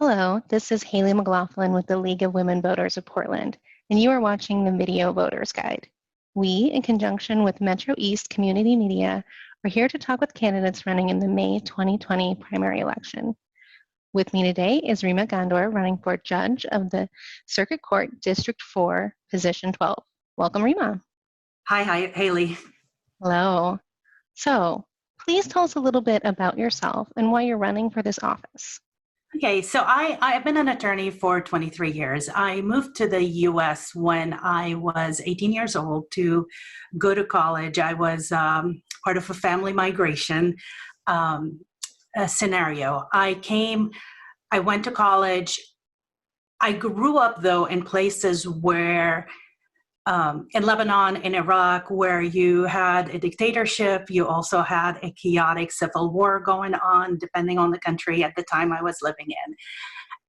Hello, this is Haley McLaughlin with the League of Women Voters of Portland, and you are watching the Video Voters Guide. We, in conjunction with MetroEast Community Media, are here to talk with candidates running in the May 2020 primary election. With me today is Rima Ghandour, running for Judge of the Circuit Court District 4, Position 12. Welcome, Rima. Hi, Haley. Hello. So, please tell us a little bit about yourself and why you're running for this office. Okay, so I've been an attorney for 23 years. I moved to the US when I was 18 years old to go to college. I was part of a family migration scenario. I went to college. I grew up, though, in places where in Lebanon, in Iraq, where you had a dictatorship, you also had a chaotic civil war going on, depending on the country at the time I was living in.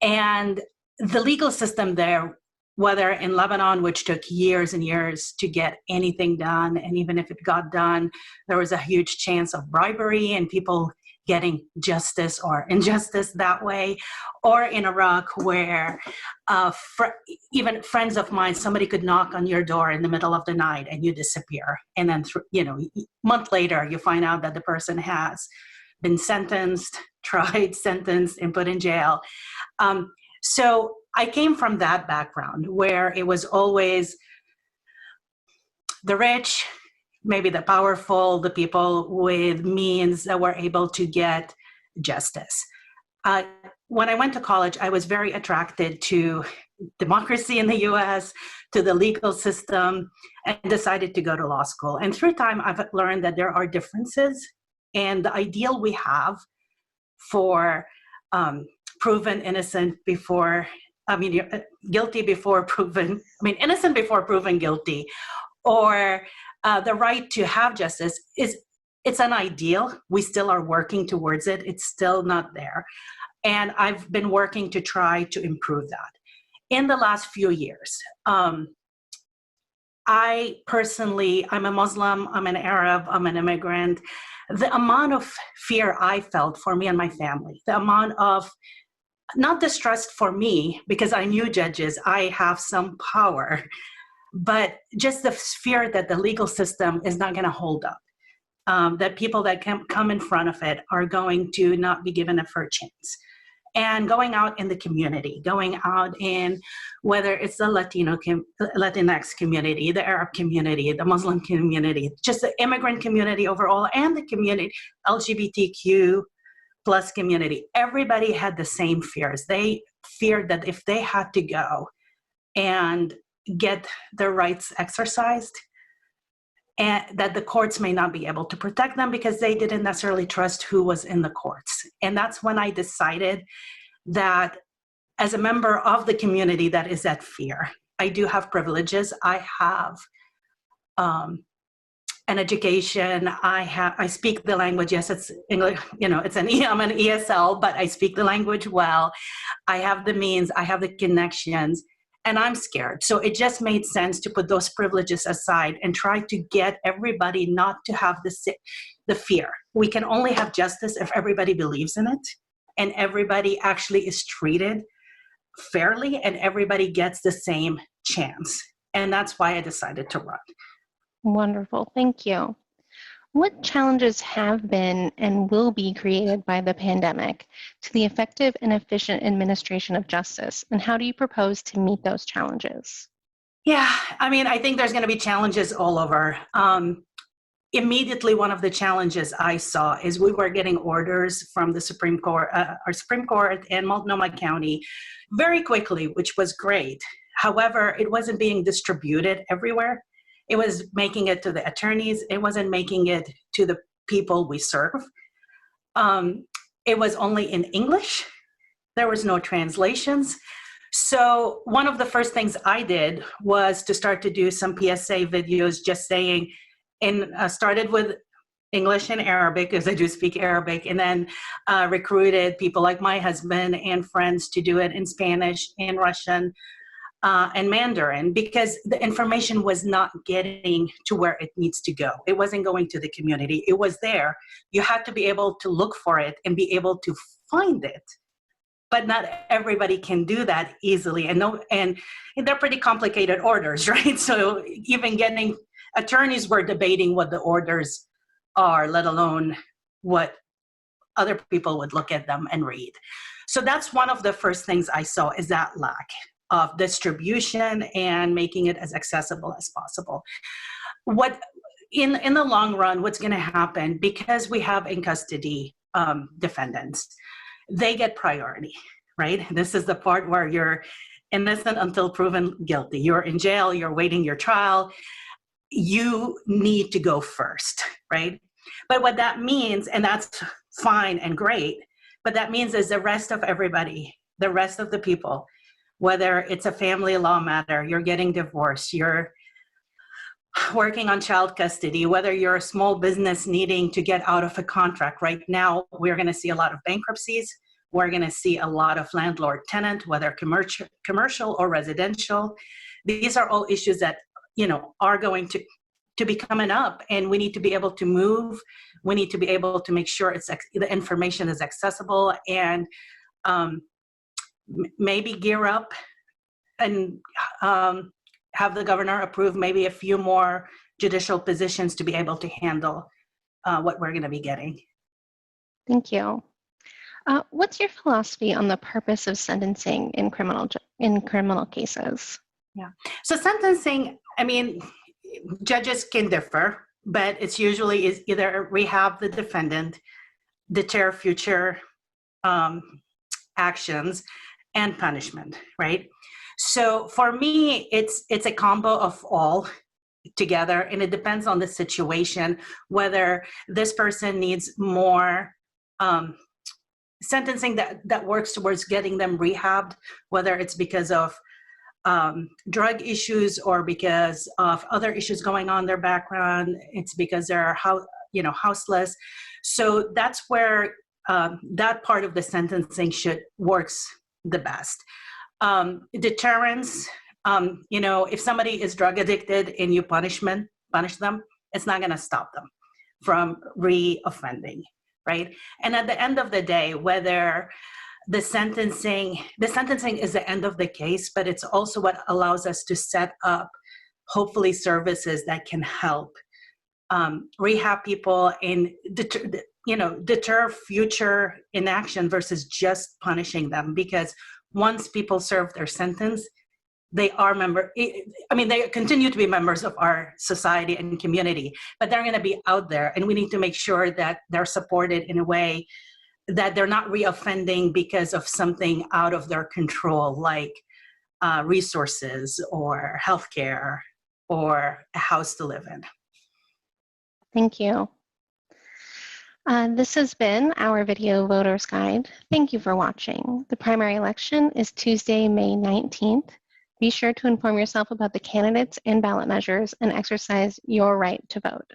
And the legal system there, whether in Lebanon, which took years and years to get anything done, and even if it got done, there was a huge chance of bribery and people getting justice or injustice that way, or in Iraq where even friends of mine, somebody could knock on your door in the middle of the night and you disappear. And then, a month later, you find out that the person has been sentenced, tried, sentenced, and put in jail. So I came from that background where it was always the rich, maybe the powerful, the people with means that were able to get justice. When I went to college, I was very attracted to democracy in the US, to the legal system, and decided to go to law school. And through time, I've learned that there are differences. And the ideal we have for proven innocent before, guilty before proven, innocent before proven guilty, or the right to have justice it's an ideal. We still are working towards it. It's still not there. And I've been working to try to improve that. In the last few years, I personally, I'm a Muslim, I'm an Arab, I'm an immigrant. The amount of fear I felt for me and my family, the amount of not distrust for me, because I knew judges, I have some power, but just the fear that the legal system is not going to hold up, that people that come in front of it are going to not be given a fair chance. And going out in the community, going out in whether it's the Latinx community, the Arab community, the Muslim community, just the immigrant community overall, and the community, LGBTQ plus community, everybody had the same fears. They feared that if they had to go and get their rights exercised, and that the courts may not be able to protect them because they didn't necessarily trust who was in the courts. And that's when I decided that as a member of the community that is at fear, I do have privileges. I have an education. I speak the language. Yes, it's English. I'm an ESL, but I speak the language well. I have the means. I have the connections. And I'm scared. So it just made sense to put those privileges aside and try to get everybody not to have the fear. We can only have justice if everybody believes in it and everybody actually is treated fairly and everybody gets the same chance. And that's why I decided to run. Wonderful. Thank you. What challenges have been and will be created by the pandemic to the effective and efficient administration of justice, and how do you propose to meet those challenges? Yeah, I think there's going to be challenges all over. Immediately, one of the challenges I saw is we were getting orders from the Supreme Court, our Supreme Court in Multnomah County very quickly, which was great. However, it wasn't being distributed everywhere. It was making it to the attorneys. It wasn't making it to the people we serve. It was only in English. There was no translations. So one of the first things I did was to start to do some PSA videos just saying, started with English and Arabic, because I do speak Arabic, and then recruited people like my husband and friends to do it in Spanish, in Russian, and Mandarin, because the information was not getting to where it needs to go. It wasn't going to the community. It was there. You had to be able to look for it and be able to find it but not everybody can do that easily. And they're pretty complicated orders, right? So even getting attorneys were debating what the orders are, let alone what other people would look at them and read. So that's one of the first things I saw, is that lack of distribution and making it as accessible as possible. What in the long run, what's going to happen, because we have in custody defendants, they get priority, right? This is the part where you're innocent until proven guilty. You're in jail, you're waiting your trial. You need to go first, right? But what that means, and that's fine and great, but that means is the rest of everybody, the rest of the people, whether it's a family law matter, you're getting divorced, you're working on child custody, whether you're a small business needing to get out of a contract. Right now, we're going to see a lot of bankruptcies. We're going to see a lot of landlord-tenant, whether commercial or residential. These are all issues that, are going to be coming up, and we need to be able to move. We need to be able to make sure the information is accessible, and maybe gear up and have the governor approve maybe a few more judicial positions to be able to handle what we're going to be getting. Thank you. What's your philosophy on the purpose of sentencing in criminal cases? Yeah. So sentencing, judges can differ, but it's usually is either rehab the defendant, deter future actions, and punishment, right? So for me, it's a combo of all together, and it depends on the situation, whether this person needs more sentencing that works towards getting them rehabbed, whether it's because of drug issues or because of other issues going on in their background. It's because they're houseless. So that's where that part of the sentencing works the best. Deterrence, if somebody is drug addicted and you punish them, it's not going to stop them from re-offending, right? And at the end of the day, whether the sentencing is the end of the case, but it's also what allows us to set up, hopefully, services that can help rehab people and deter future inaction versus just punishing them. Because once people serve their sentence, they continue to be members of our society and community, but they're going to be out there, and we need to make sure that they're supported in a way that they're not reoffending because of something out of their control, like resources or healthcare or a house to live in. Thank you. This has been our video voters guide. Thank you for watching. The primary election is Tuesday, May 19th. Be sure to inform yourself about the candidates and ballot measures and exercise your right to vote.